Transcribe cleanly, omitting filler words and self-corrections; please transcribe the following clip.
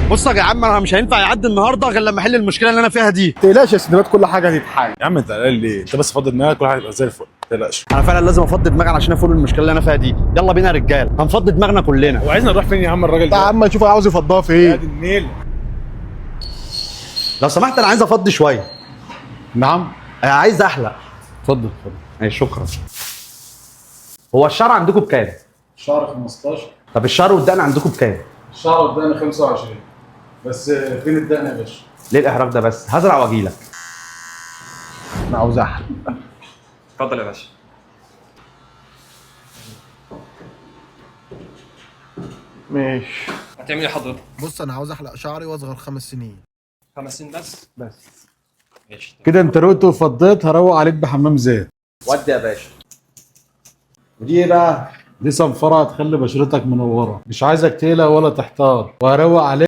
بص يا جدعان، انا مش هينفع يعدي النهارده غير لما احل المشكله اللي انا فيها دي. ما تقلقش يا سيدنا، كل حاجه هتتحل. يا عم انت قال لي انت بس فاضل دماغك، كل حاجه هتبقى زي الفل، ما تقلقش. انا فعلا لازم افضي دماغي علشان افول المشكله اللي انا فيها دي. يلا بينا يا رجاله، هنفضي دماغنا كلنا. هو عايزنا نروح فين يا عم الراجل يا ده؟ عم نشوف عاوز يفضها في يا ايه. دي النيل. لو سمحت انا عايز افضي شويه. نعم. عايز احلق. اتفضل اتفضل. ماشي شكرا. هو الشعر عندكم بكام؟ شهر 15. طب الشعر والدقن عندكم بكام؟ الشهر قدامي 25. بس فين الدقن يا باشا؟ ليه الاحراج ده بس؟ هزرع واجيلك. انا عاوز احلق. اتفضل يا باشا. ماشي. هتعمل ايه حضرتك؟ بص انا عاوز احلق شعري واصغر 5 سنين 5 سنين بس؟ بس. ماشي. كده انت روقت وفضيت، هروق عليك بحمام زيت. ودي يا باشا. ودي ايه بقى؟ دي صنفرة هتخلي بشرتك منورة، مش عايزك تقلق ولا تحتار، وهروق عليك